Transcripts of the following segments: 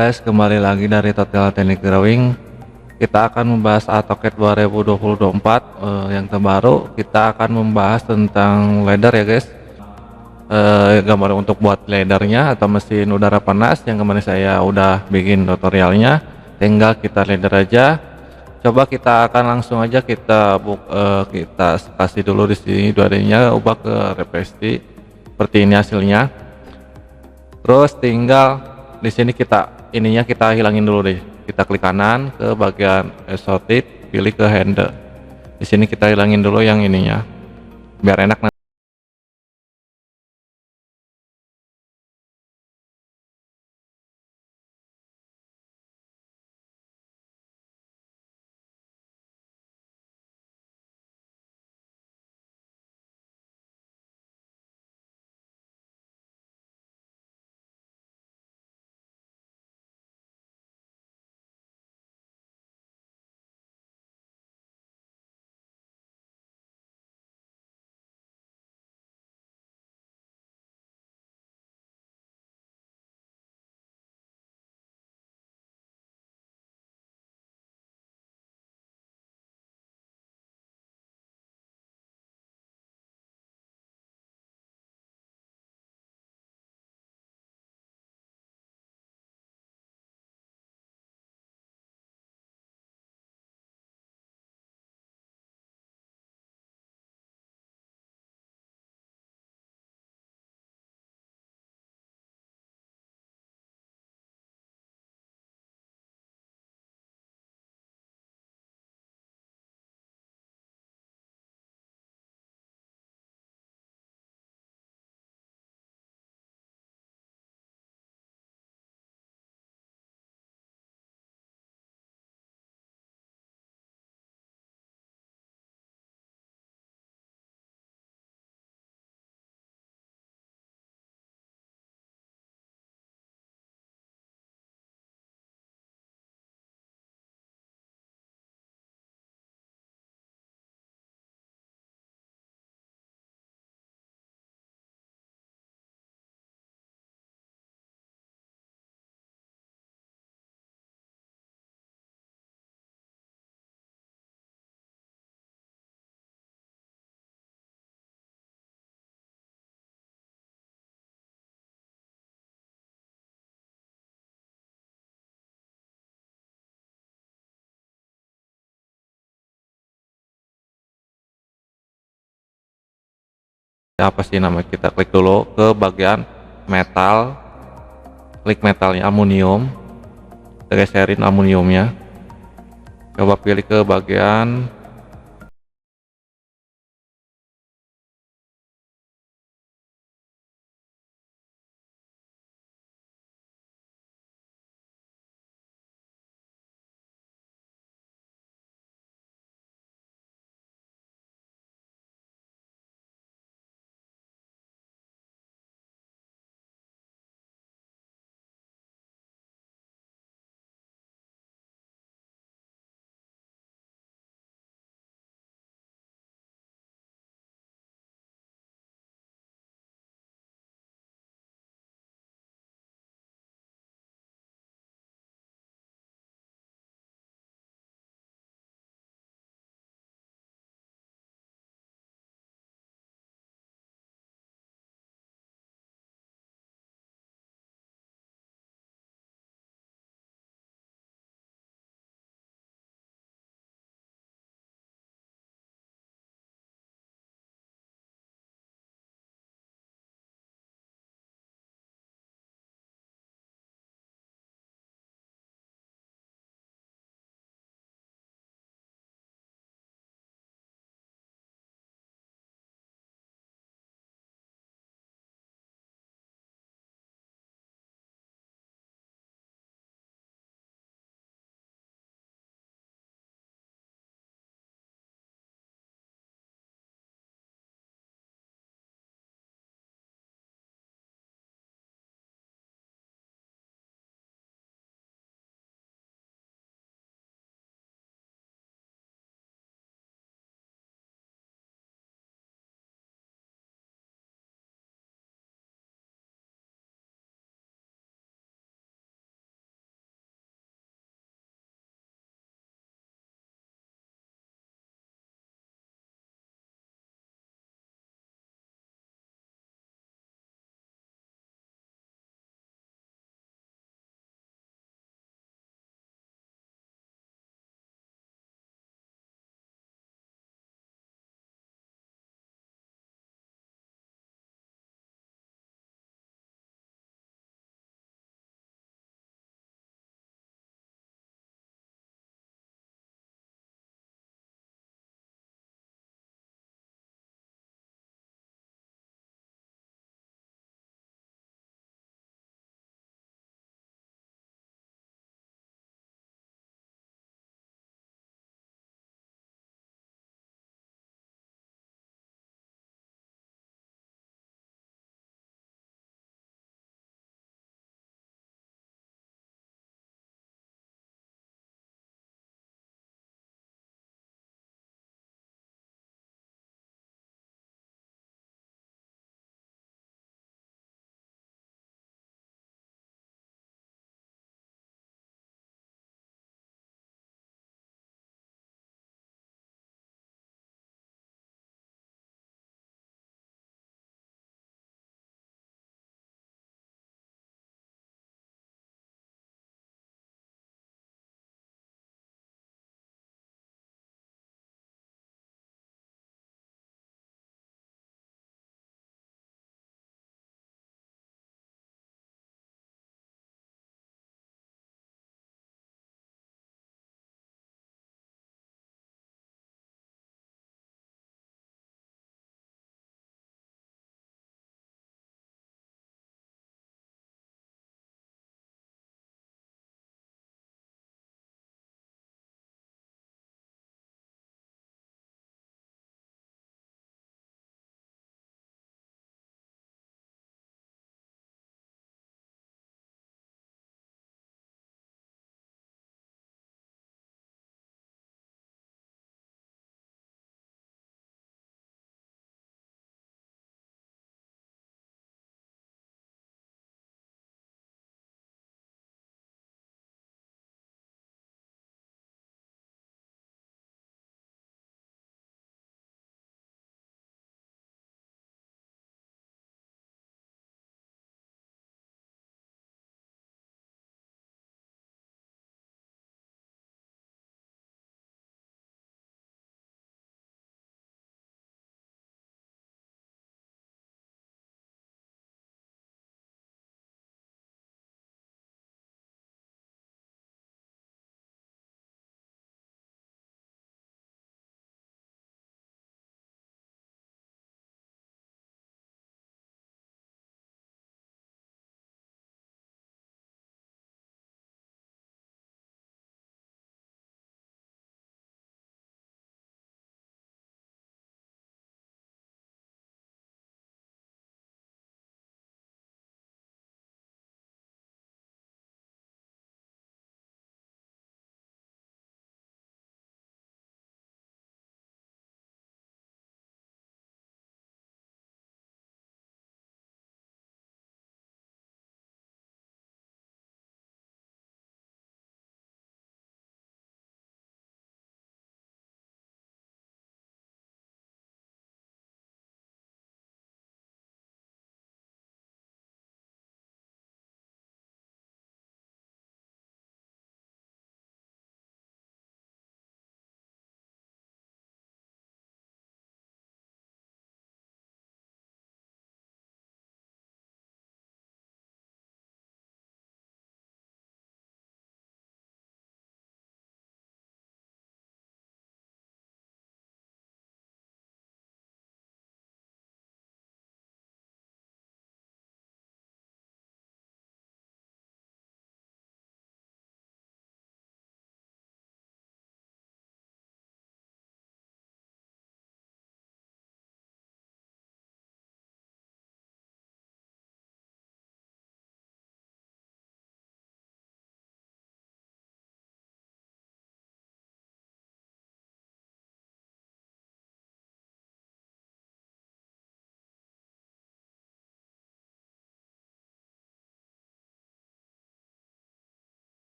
Guys, kembali lagi dari Tutorial Teknik Drawing. Kita akan membahas AutoCAD 2024 yang terbaru. Kita akan membahas tentang ladder ya guys. Gambar untuk buat laddernya atau mesin udara panas yang kemarin saya udah bikin tutorialnya. Tinggal kita ladder aja. Coba kita akan langsung aja kita kasih dulu di sini 2D-nya, ubah ke revesti. Seperti ini hasilnya. Terus tinggal di sini kita hilangin dulu deh. Kita klik kanan ke bagian sorted, pilih ke handle. Di sini kita hilangin dulu yang ininya biar enak. Apa sih namanya, kita klik dulu ke bagian metal, klik metalnya aluminium, kita geserin aluminiumnya, coba pilih ke bagian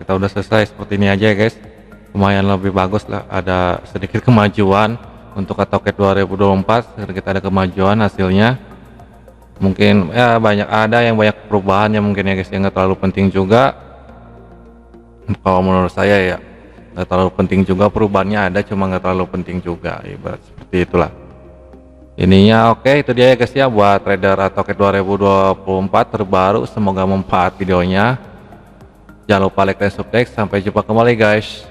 kita udah selesai seperti ini aja ya guys. Lumayan lebih bagus lah, ada sedikit kemajuan untuk AutoCAD 2024. Kita ada kemajuan hasilnya. Mungkin ya banyak perubahan yang mungkin ya guys, yang nggak terlalu penting juga. Kalau menurut saya ya nggak terlalu penting juga, perubahannya ada cuma nggak terlalu penting juga, ibarat seperti itulah. Ininya oke, itu dia ya guys ya buat trader AutoCAD 2024 terbaru. Semoga memmanfaat videonya. Jangan lupa like dan subscribe. Sampai jumpa kembali guys.